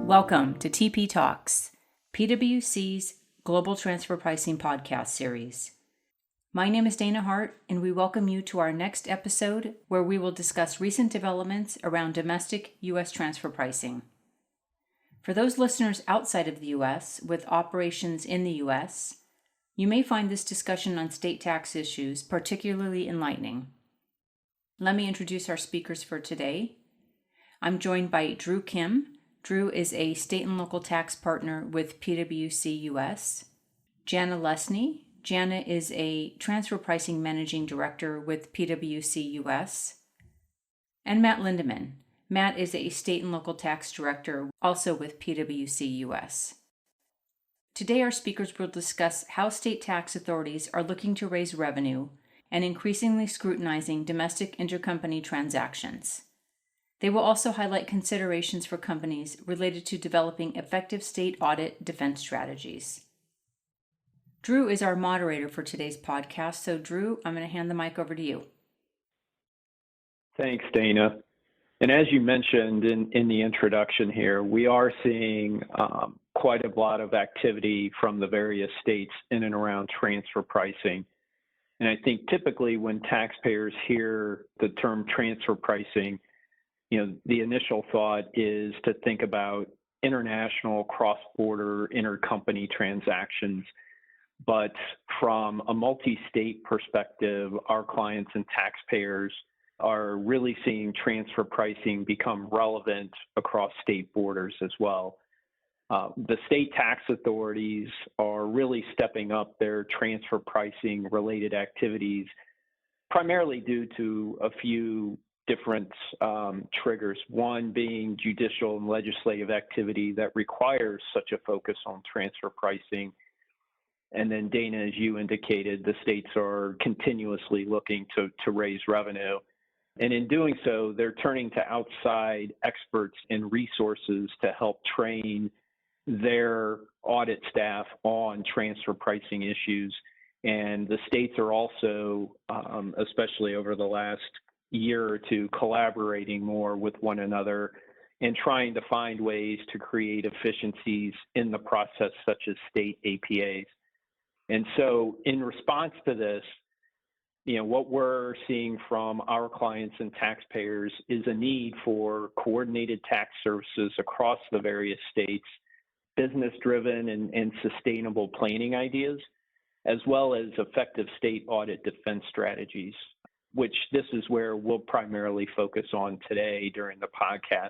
Welcome to TP Talks, PwC's Global Transfer Pricing podcast series. My name is Dana Hart, and we welcome you to our next episode where we will discuss recent developments around domestic U.S. transfer pricing. For those listeners outside of the U.S. with operations in the U.S., you may find this discussion on state tax issues particularly enlightening. Let me introduce our speakers for today. I'm joined by Drew Kim. Drew is a state and local tax partner with PwC US. Jana Lessne. Jana is a transfer pricing managing director with PwC US. And Matt Lindeman. Matt is a state and local tax director also with PwC US. Today our speakers will discuss how state tax authorities are looking to raise revenue and increasingly scrutinizing domestic intercompany transactions. They will also highlight considerations for companies related to developing effective state audit defense strategies. Drew is our moderator for today's podcast, so Drew, I'm going to hand the mic over to you. Thanks, Dana. And as you mentioned in the introduction here, we are seeing quite a lot of activity from the various states in and around transfer pricing. And I think typically when taxpayers hear the term transfer pricing, the initial thought is to think about international cross-border intercompany transactions. But from a multi-state perspective, our clients and taxpayers are really seeing transfer pricing become relevant across state borders as well. The state tax authorities are really stepping up their transfer pricing related activities, primarily due to a few different triggers, one being judicial and legislative activity that requires such a focus on transfer pricing. And then Dana, as you indicated, the states are continuously looking to raise revenue. And in doing so, they're turning to outside experts and resources to help train their audit staff on transfer pricing issues. And the states are also, especially over the last year or two, collaborating more with one another and trying to find ways to create efficiencies in the process, such as state APAs. And so in response to this, what we're seeing from our clients and taxpayers is a need for coordinated tax services across the various states, business-driven and sustainable planning ideas, as well as effective state audit defense strategies, which this is where we'll primarily focus on today during the podcast.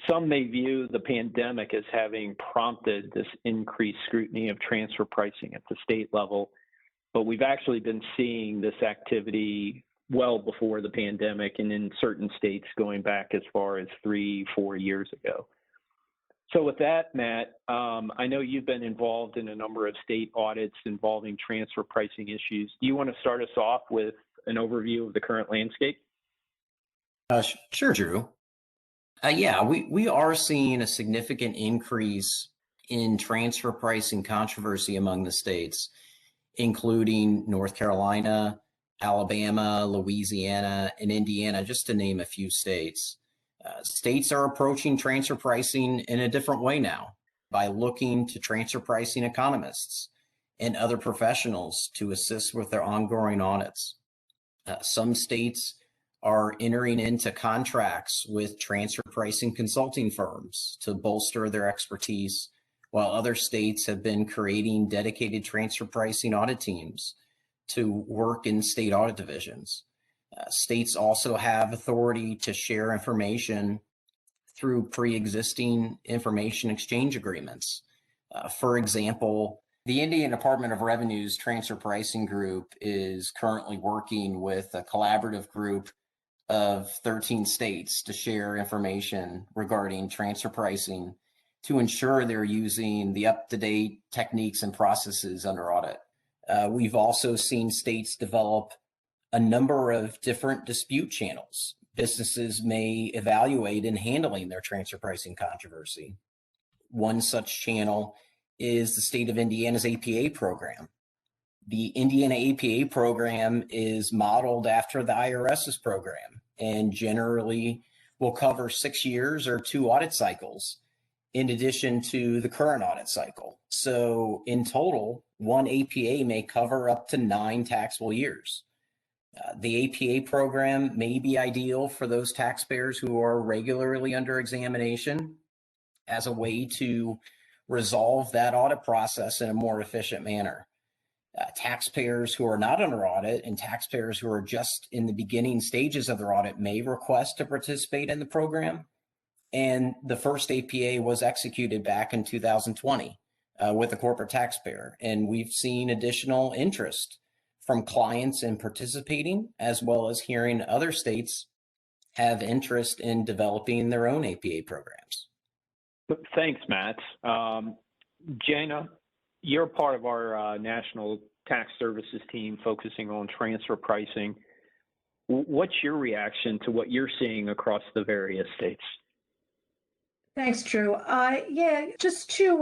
Some may view the pandemic as having prompted this increased scrutiny of transfer pricing at the state level, but we've actually been seeing this activity well before the pandemic and in certain states going back as far as 3-4 years ago. So with that, Matt, I know you've been involved in a number of state audits involving transfer pricing issues. Do you want to start us off with an overview of the current landscape? Sure, Drew. We are seeing a significant increase in transfer pricing controversy among the states, including North Carolina, Alabama, Louisiana, and Indiana, just to name a few states. States are approaching transfer pricing in a different way now by looking to transfer pricing economists and other professionals to assist with their ongoing audits. Some states are entering into contracts with transfer pricing consulting firms to bolster their expertise, while other states have been creating dedicated transfer pricing audit teams to work in state audit divisions. States also have authority to share information through pre-existing information exchange agreements. For example, the Indiana Department of Revenue's Transfer Pricing Group is currently working with a collaborative group of 13 states to share information regarding transfer pricing to ensure they're using the up-to-date techniques and processes under audit. We've also seen states develop a number of different dispute channels businesses may evaluate in handling their transfer pricing controversy. One such channel is the state of Indiana's APA program. The Indiana APA program is modeled after the IRS's program and generally will cover 6 years or 2 audit cycles in addition to the current audit cycle. So in total, one APA may cover up to 9 taxable years. The APA program may be ideal for those taxpayers who are regularly under examination as a way to resolve that audit process in a more efficient manner. Taxpayers who are not under audit and taxpayers who are just in the beginning stages of their audit may request to participate in the program. And the first APA was executed back in 2020 with a corporate taxpayer. And we've seen additional interest from clients in participating, as well as hearing other states have interest in developing their own APA programs. Thanks, Matt. Jana, you're part of our National Tax Services team focusing on transfer pricing. What's your reaction to what you're seeing across the various states? Thanks, Drew. Yeah, just to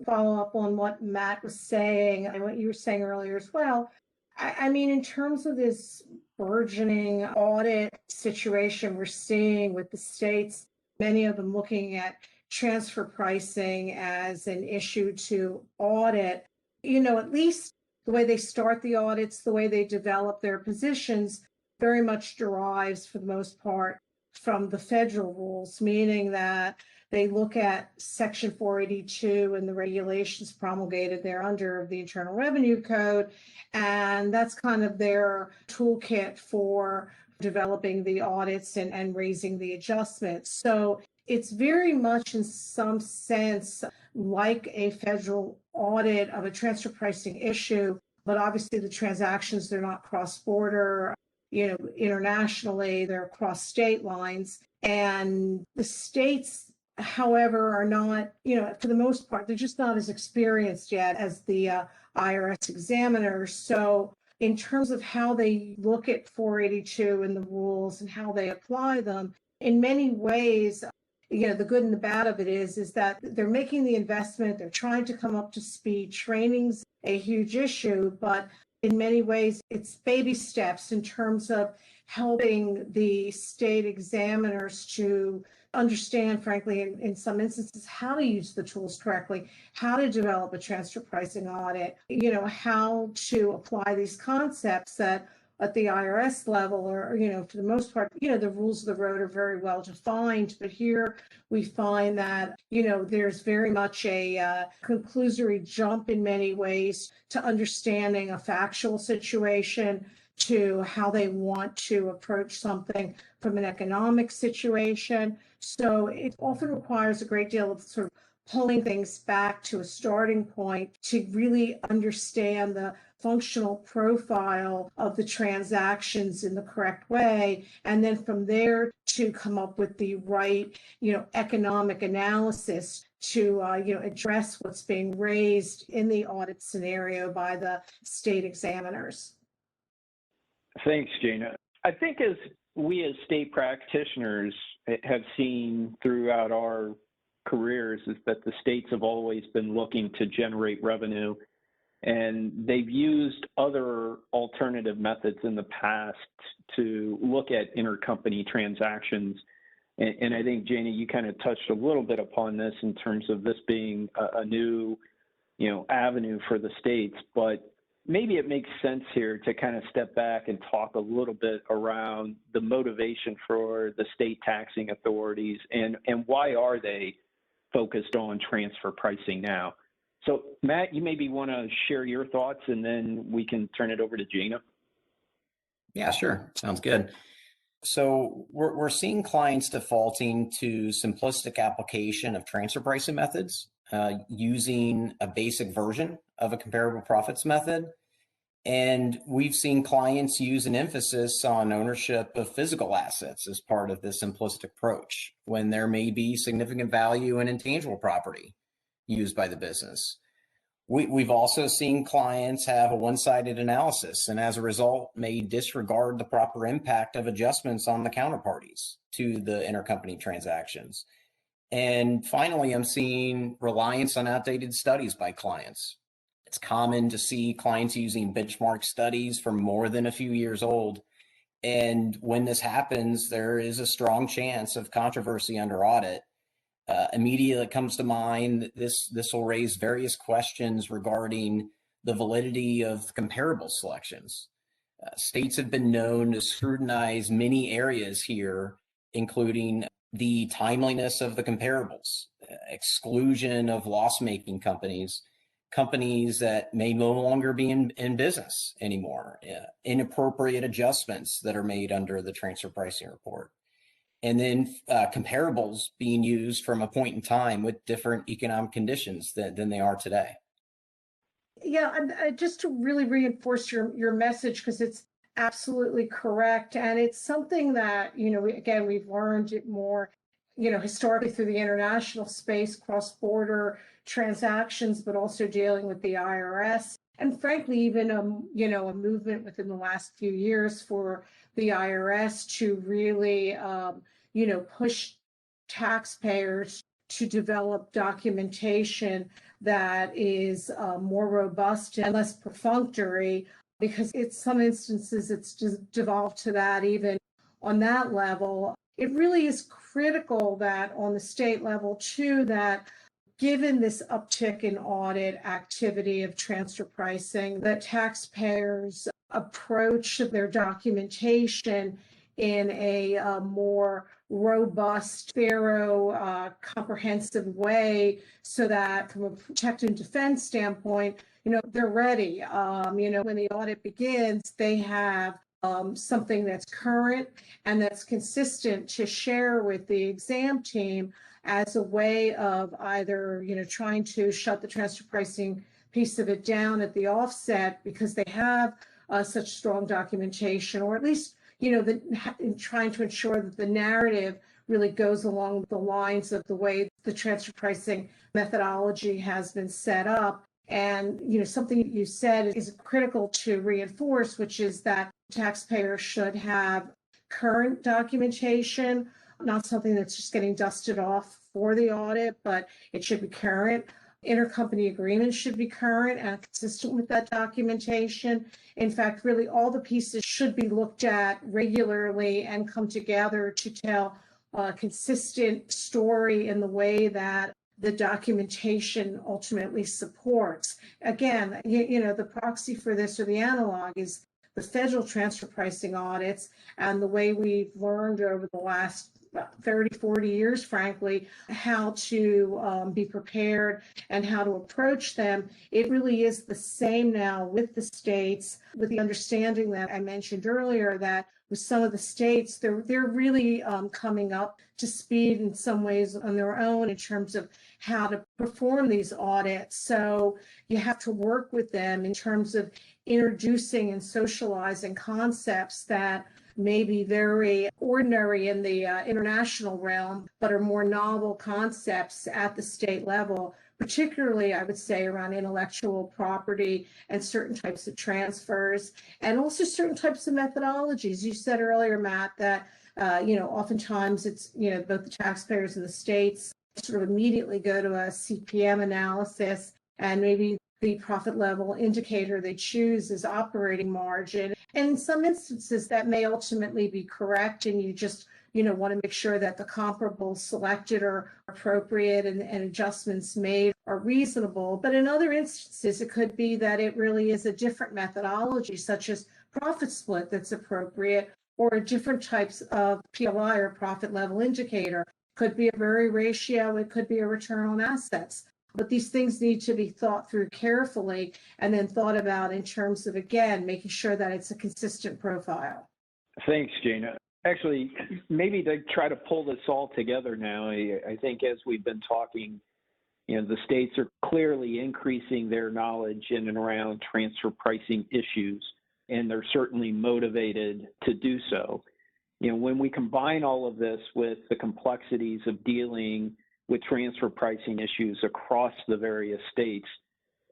follow up on what Matt was saying and what you were saying earlier as well. I mean, in terms of this burgeoning audit situation we're seeing with the states, many of them looking at transfer pricing as an issue to audit, at least the way they start the audits, the way they develop their positions, very much derives, for the most part, from the federal rules, meaning that they look at Section 482 and the regulations promulgated there under the Internal Revenue Code, and that's kind of their toolkit for developing the audits and raising the adjustments. So it's very much, in some sense, like a federal audit of a transfer pricing issue, but obviously the transactions, they're not cross-border, internationally, they're across state lines. And the states, however, are not, for the most part, they're just not as experienced yet as the IRS examiners. So in terms of how they look at 482 and the rules and how they apply them, in many ways, the good and the bad of it is that they're making the investment, they're trying to come up to speed. Training's a huge issue, but in many ways, it's baby steps in terms of helping the state examiners to understand, frankly, in some instances, how to use the tools correctly, how to develop a transfer pricing audit, how to apply these concepts that at the IRS level, or, for the most part, the rules of the road are very well defined. But here we find that, there's very much a conclusory jump in many ways to understanding a factual situation, to how they want to approach something from an economic situation. So it often requires a great deal of sort of pulling things back to a starting point to really understand the functional profile of the transactions in the correct way. And then from there to come up with the right, economic analysis to, address what's being raised in the audit scenario by the state examiners. Thanks, Jana. I think as we as state practitioners have seen throughout our careers is that the states have always been looking to generate revenue, and they've used other alternative methods in the past to look at intercompany transactions. And I think, Jana, you kind of touched a little bit upon this in terms of this being a new, avenue for the states, but maybe it makes sense here to kind of step back and talk a little bit around the motivation for the state taxing authorities and why are they focused on transfer pricing now. So Matt, you maybe want to share your thoughts and then we can turn it over to Jana. Yeah, sure. Sounds good. So we're seeing clients defaulting to simplistic application of transfer pricing methods using a basic version of a comparable profits method. And we've seen clients use an emphasis on ownership of physical assets as part of this simplistic approach, when there may be significant value in intangible property used by the business. We've also seen clients have a one-sided analysis and as a result may disregard the proper impact of adjustments on the counterparties to the intercompany transactions. And finally, I'm seeing reliance on outdated studies by clients. It's common to see clients using benchmark studies from more than a few years old. And when this happens, there is a strong chance of controversy under audit. Immediately comes to mind, this will raise various questions regarding the validity of comparable selections. States have been known to scrutinize many areas here, including the timeliness of the comparables, exclusion of loss-making companies, companies that may no longer be in business anymore, inappropriate adjustments that are made under the transfer pricing report, and then comparables being used from a point in time with different economic conditions than they are today. Yeah, and just to really reinforce your message, because it's absolutely correct. And it's something that, again, we've learned it more, historically through the international space, cross-border transactions, but also dealing with the IRS. And frankly, even a movement within the last few years for the IRS to really, push taxpayers to develop documentation that is more robust and less perfunctory, because it's some instances it's just devolved to that. Even on that level, it really is critical that on the state level too, that given this uptick in audit activity of transfer pricing, that taxpayers approach their documentation in a more robust, thorough, comprehensive way, so that from a protect and defend standpoint, they're ready. When the audit begins, they have something that's current and that's consistent to share with the exam team as a way of either, trying to shut the transfer pricing piece of it down at the offset because they have such strong documentation, or at least trying to ensure that the narrative really goes along the lines of the way the transfer pricing methodology has been set up. And, something you said is critical to reinforce, which is that taxpayers should have current documentation, not something that's just getting dusted off for the audit, but it should be current. Intercompany agreements should be current and consistent with that documentation. In fact, really all the pieces should be looked at regularly and come together to tell a consistent story in the way that the documentation ultimately supports. Again, the proxy for this, or the analog, is the federal transfer pricing audits, and the way we've learned over the last 30, 40 years, frankly, how to be prepared and how to approach them. It really is the same now with the states, with the understanding that I mentioned earlier, that with some of the states, they're really coming up to speed in some ways on their own in terms of how to perform these audits. So you have to work with them in terms of introducing and socializing concepts that may be very ordinary in the international realm, but are more novel concepts at the state level, particularly, I would say, around intellectual property and certain types of transfers, and also certain types of methodologies. You said earlier, Matt, that oftentimes it's, both the taxpayers and the states sort of immediately go to a CPM analysis, and maybe the profit level indicator they choose is operating margin. And in some instances, that may ultimately be correct, and you just want to make sure that the comparables selected are appropriate and adjustments made are reasonable. But in other instances, it could be that it really is a different methodology, such as profit split, that's appropriate, or different types of PLI, or profit level indicator. Could be a very ratio, it could be a return on assets. But these things need to be thought through carefully and then thought about in terms of, again, making sure that it's a consistent profile. Thanks, Jana. Actually, maybe to try to pull this all together now, I think as we've been talking, the states are clearly increasing their knowledge in and around transfer pricing issues, and they're certainly motivated to do so. When we combine all of this with the complexities of dealing with transfer pricing issues across the various states,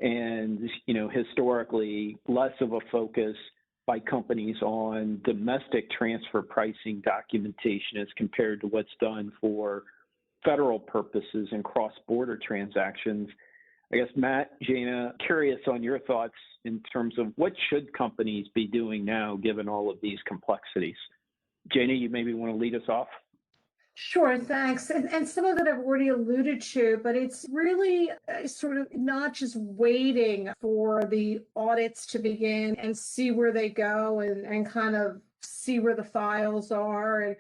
and historically less of a focus by companies on domestic transfer pricing documentation as compared to what's done for federal purposes and cross-border transactions. I guess, Matt, Jana, curious on your thoughts in terms of what should companies be doing now given all of these complexities. Jana, you maybe want to lead us off? Sure, thanks. And some of it I've already alluded to, but it's really sort of not just waiting for the audits to begin and see where they go and kind of see where the files are and,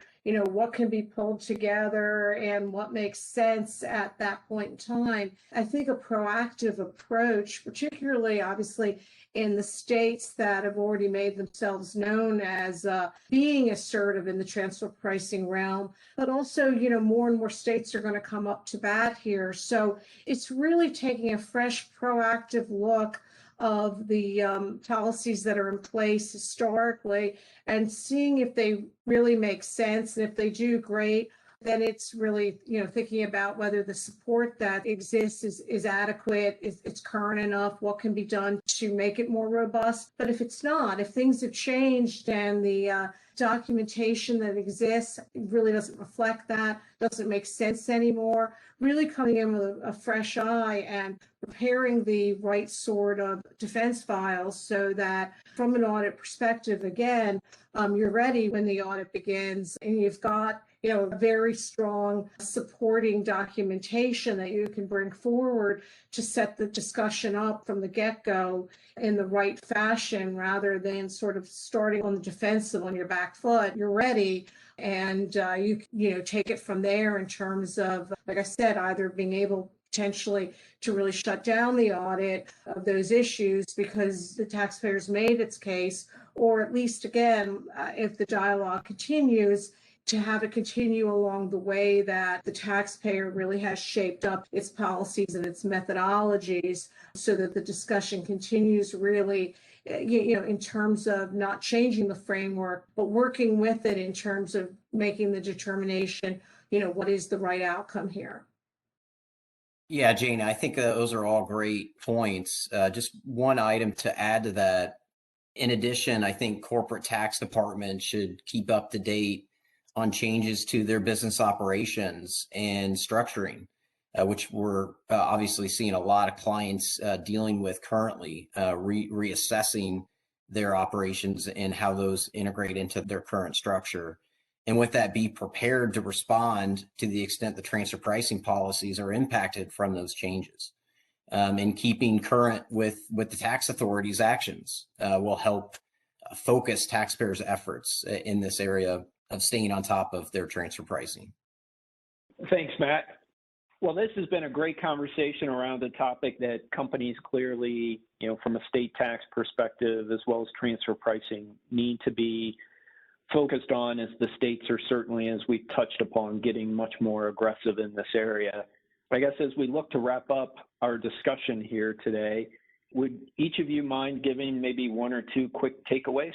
what can be pulled together and what makes sense at that point in time. I think a proactive approach, particularly obviously in the states that have already made themselves known as being assertive in the transfer pricing realm, but also, more and more states are going to come up to bat here. So it's really taking a fresh, proactive look of the policies that are in place historically and seeing if they really make sense. And if they do, great. Then it's really, thinking about whether the support that exists is adequate, it's current enough, what can be done to make it more robust. But if it's not, if things have changed and the documentation that exists really doesn't reflect that, doesn't make sense anymore, really coming in with a fresh eye and preparing the right sort of defense files so that from an audit perspective, again, you're ready when the audit begins and you've got a very strong supporting documentation that you can bring forward to set the discussion up from the get-go in the right fashion rather than sort of starting on the defensive on your back foot. You're ready and you take it from there in terms of, like I said, either being able potentially to really shut down the audit of those issues because the taxpayers made its case, or at least, again, if the dialogue continues, to have it continue along the way that the taxpayer really has shaped up its policies and its methodologies so that the discussion continues really, in terms of not changing the framework, but working with it in terms of making the determination, what is the right outcome here. Yeah, Jane, I think those are all great points. Just one item to add to that. In addition, I think corporate tax departments should keep up to date on changes to their business operations and structuring, which we're obviously seeing a lot of clients dealing with currently, reassessing their operations and how those integrate into their current structure. And with that, be prepared to respond to the extent the transfer pricing policies are impacted from those changes. And keeping current with the tax authorities' actions will help focus taxpayers' efforts in this area of staying on top of their transfer pricing. Thanks, Matt. Well, this has been a great conversation around a topic that companies clearly, from a state tax perspective, as well as transfer pricing, need to be focused on, as the states are certainly, as we've touched upon, getting much more aggressive in this area. I guess as we look to wrap up our discussion here today, would each of you mind giving maybe one or two quick takeaways?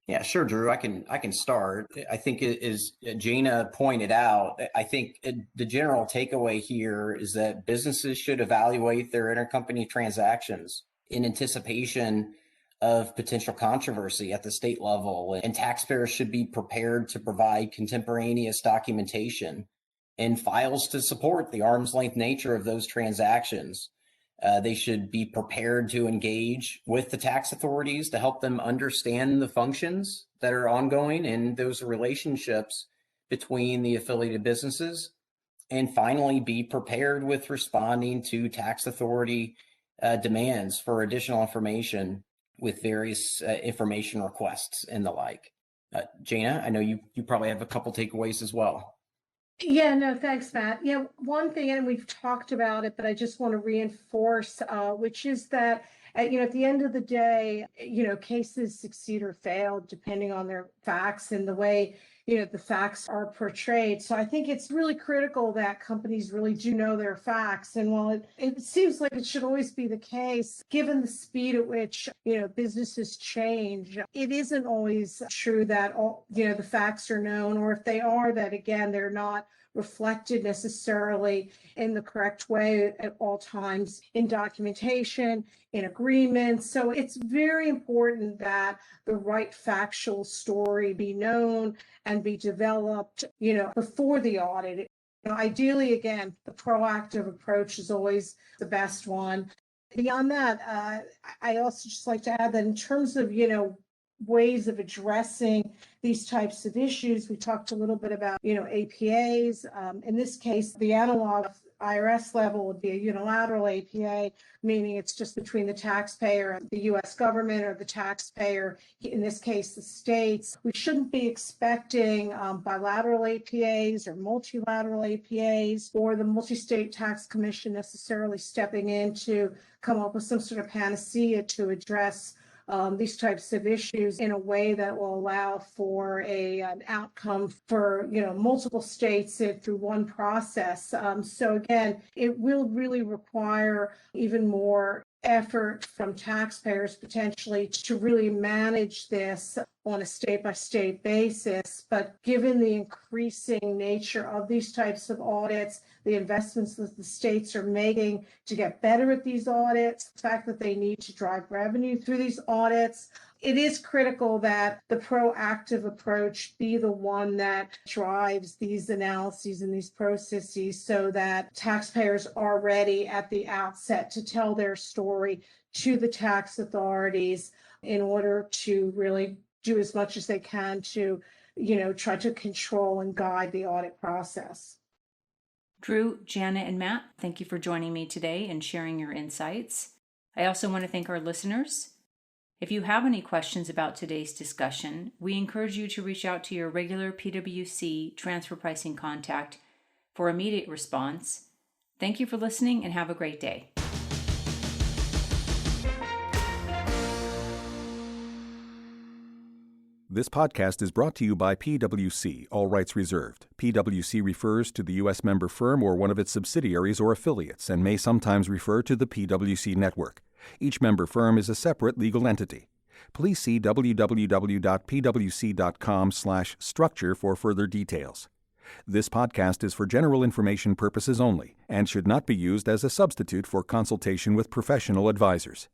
Yeah, sure, Drew. I can start. I think, as Jana pointed out, I think the general takeaway here is that businesses should evaluate their intercompany transactions in anticipation of potential controversy at the state level, and taxpayers should be prepared to provide contemporaneous documentation and files to support the arm's length nature of those transactions. They should be prepared to engage with the tax authorities to help them understand the functions that are ongoing and those relationships between the affiliated businesses. And finally, be prepared with responding to tax authority demands for additional information with various information requests and the like. Jana, I know you probably have a couple takeaways as well. Yeah, no, thanks, Matt. Yeah, one thing, and we've talked about it, but I just want to reinforce, which is that, at the end of the day, cases succeed or fail depending on their facts and the way, the facts are portrayed. So I think it's really critical that companies really do know their facts. And while it seems like it should always be the case, given the speed at which, businesses change, it isn't always true that all, the facts are known, or if they are, that again, they're not reflected necessarily in the correct way at all times in documentation, in agreements. So it's very important that the right factual story be known and be developed, before the audit. Ideally, again, the proactive approach is always the best one. Beyond that, I also just like to add that in terms of, ways of addressing these types of issues. We talked a little bit about, APAs. In this case, the analog IRS level would be a unilateral APA, meaning it's just between the taxpayer and the U.S. government, or the taxpayer, in this case, the states. We shouldn't be expecting bilateral APAs or multilateral APAs, or the Multi-State Tax Commission necessarily stepping in to come up with some sort of panacea to address these types of issues in a way that will allow for an outcome for multiple states through one process. So again, it will really require even more effort from taxpayers potentially to really manage this on a state-by-state basis. But given the increasing nature of these types of audits, the investments that the states are making to get better at these audits, the fact that they need to drive revenue through these audits, it is critical that the proactive approach be the one that drives these analyses and these processes, so that taxpayers are ready at the outset to tell their story to the tax authorities in order to really do as much as they can to, try to control and guide the audit process. Drew, Jana, and Matt, thank you for joining me today and sharing your insights. I also want to thank our listeners. If you have any questions about today's discussion, we encourage you to reach out to your regular PwC transfer pricing contact for immediate response. Thank you for listening and have a great day. This podcast is brought to you by PwC, all rights reserved. PwC refers to the U.S. member firm or one of its subsidiaries or affiliates and may sometimes refer to the PwC network. Each member firm is a separate legal entity. Please see www.pwc.com/structure for further details. This podcast is for general information purposes only and should not be used as a substitute for consultation with professional advisors.